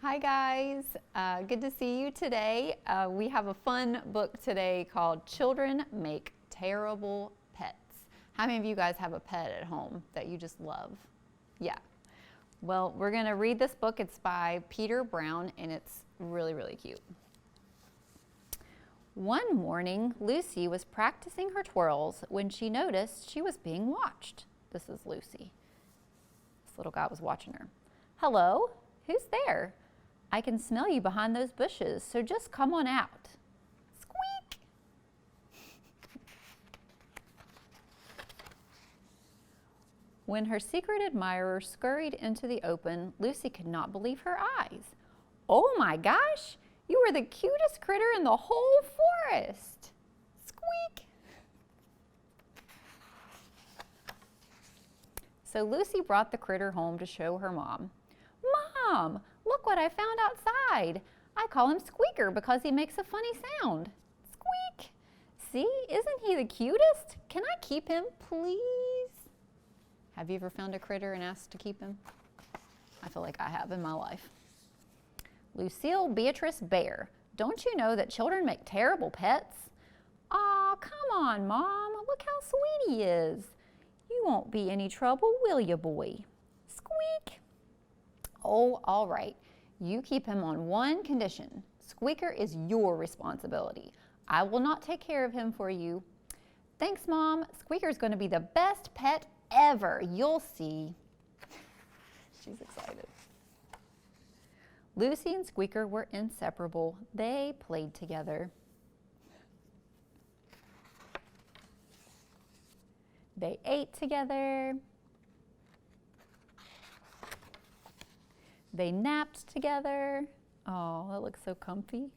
Hi guys, good to see you today. We have a fun book today called Children Make Terrible Pets. How many of you guys have a pet at home that you just love? Yeah. Well, we're going to read this book. It's by Peter Brown and it's really, really cute. One morning, Lucy was practicing her twirls when she noticed she was being watched. This is Lucy. This little guy was watching her. Hello, who's there? I can smell you behind those bushes, so just come on out. Squeak! When her secret admirer scurried into the open, Lucy could not believe her eyes. Oh my gosh, you are the cutest critter in the whole forest. Squeak! So Lucy brought the critter home to show her mom. Mom, look what I found outside. I call him Squeaker because he makes a funny sound. Squeak! See, isn't he the cutest? Can I keep him, please? Have you ever found a critter and asked to keep him? I feel like I have in my life. Lucille Beatrice Bear, don't you know that children make terrible pets? Aw, come on, Mom. Look how sweet he is. You won't be any trouble, will you, boy? Squeak! Oh, all right. You keep him on one condition. Squeaker is your responsibility. I will not take care of him for you. Thanks, Mom. Squeaker's going to be the best pet ever. You'll see. She's excited. Lucy and Squeaker were inseparable. They played together. They ate together. They napped together. Oh, that looks so comfy.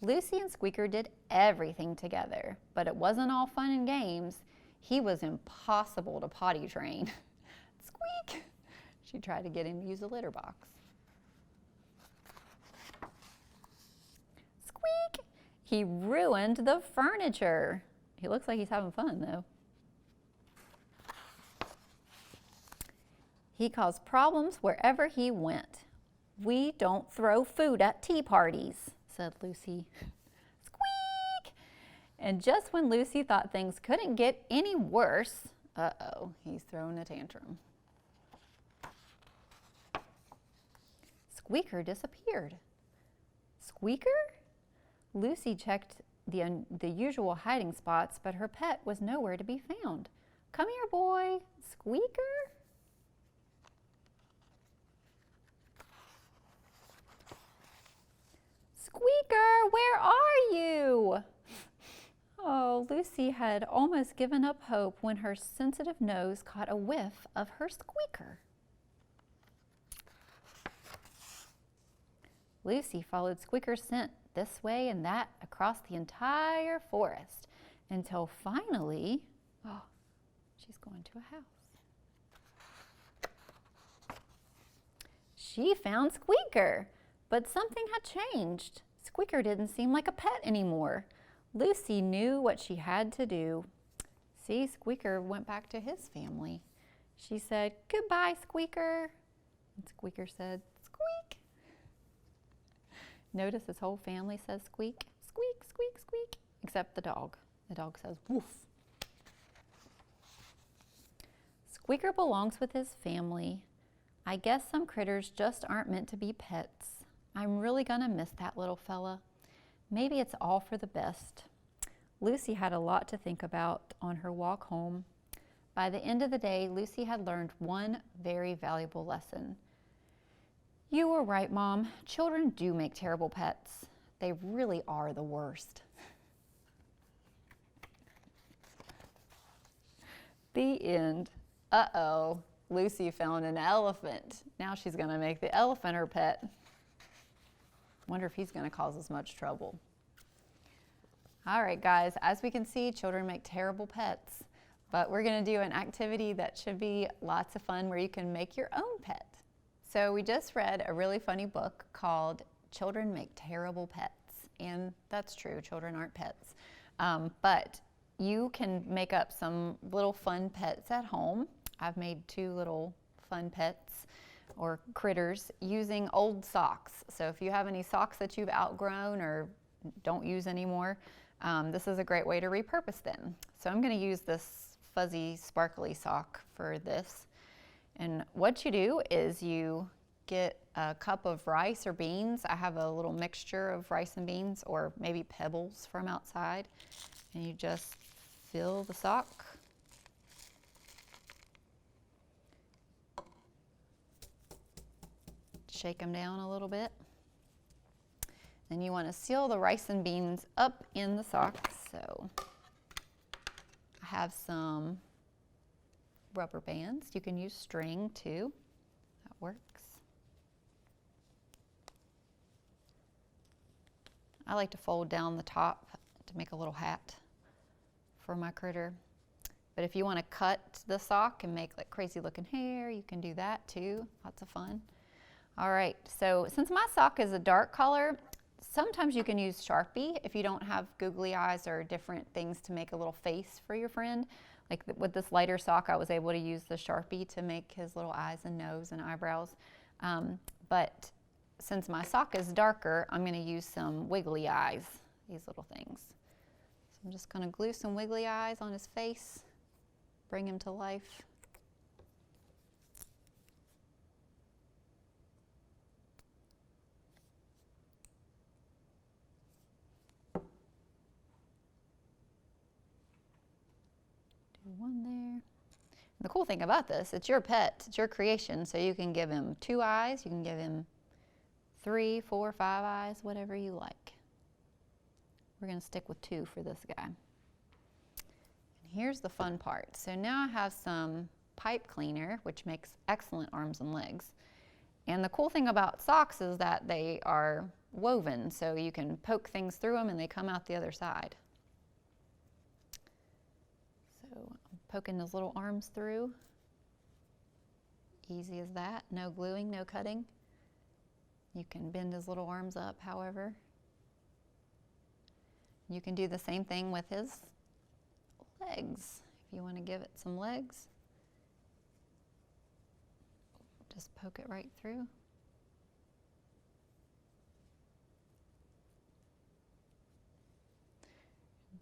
Lucy and Squeaker did everything together, but it wasn't all fun and games. He was impossible to potty train. Squeak! She tried to get him to use a litter box. Squeak! He ruined the furniture. He looks like he's having fun though. He caused problems wherever he went. We don't throw food at tea parties, said Lucy. Squeak! And just when Lucy thought things couldn't get any worse, uh-oh, he's throwing a tantrum. Squeaker disappeared. Squeaker? Lucy checked the usual hiding spots, but her pet was nowhere to be found. Come here, boy. Squeaker? Squeaker, where are you? Oh, Lucy had almost given up hope when her sensitive nose caught a whiff of her Squeaker. Lucy followed Squeaker's scent this way and that across the entire forest until finally, oh, she's going to a house. She found Squeaker, but something had changed. Squeaker didn't seem like a pet anymore. Lucy knew what she had to do. See, Squeaker went back to his family. She said, "Goodbye, Squeaker." And Squeaker said, "Squeak." Notice his whole family says squeak, squeak, squeak, squeak, except the dog. The dog says woof. Squeaker belongs with his family. I guess some critters just aren't meant to be pets. I'm really gonna miss that little fella. Maybe it's all for the best. Lucy had a lot to think about on her walk home. By the end of the day, Lucy had learned one very valuable lesson. You were right, Mom. Children do make terrible pets. They really are the worst. The end. Uh-oh, Lucy found an elephant. Now she's gonna make the elephant her pet. Wonder if he's gonna cause as much trouble. All right, guys, as we can see, children make terrible pets, but we're gonna do an activity that should be lots of fun where you can make your own pet. So we just read a really funny book called Children Make Terrible Pets, and that's true, children aren't pets. But you can make up some little fun pets at home. I've made two little fun pets or critters using old socks. So if you have any socks that you've outgrown or don't use anymore, this is a great way to repurpose them. So I'm going to use this fuzzy sparkly sock for this. And what you do is you get a cup of rice or beans. I have a little mixture of rice and beans, or maybe pebbles from outside, and you just fill the sock. Shake them down a little bit. Then you want to seal the rice and beans up in the sock. So I have some rubber bands. You can use string too. That works. I like to fold down the top to make a little hat for my critter. But if you want to cut the sock and make like crazy looking hair, you can do that too. Lots of fun. All right, so since my sock is a dark color, sometimes you can use Sharpie if you don't have googly eyes or different things to make a little face for your friend. Like with this lighter sock, I was able to use the Sharpie to make his little eyes and nose and eyebrows. But since my sock is darker, I'm going to use some wiggly eyes, these little things. So I'm just going to glue some wiggly eyes on his face, bring him to life. Do one there. And the cool thing about this, it's your pet, it's your creation, so you can give him 2 eyes, you can give him 3, 4, 5 eyes, whatever you like. We're going to stick with 2 for this guy. And here's the fun part. So now I have some pipe cleaner, which makes excellent arms and legs. And the cool thing about socks is that they are woven, so you can poke things through them and they come out the other side. So I'm poking those little arms through. Easy as that. No gluing, no cutting. You can bend his little arms up, however. You can do the same thing with his legs. If you want to give it some legs, just poke it right through.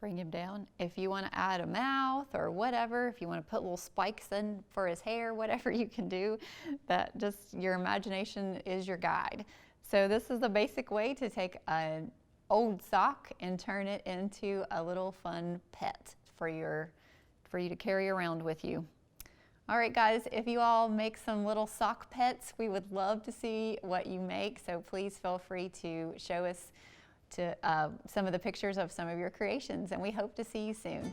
Bring him down. If you want to add a mouth or whatever, if you want to put little spikes in for his hair, whatever you can do, that just your imagination is your guide. So this is the basic way to take an old sock and turn it into a little fun pet for you to carry around with you. All right, guys, if you all make some little sock pets, we would love to see what you make. So please feel free to show us some of the pictures of some of your creations, and we hope to see you soon.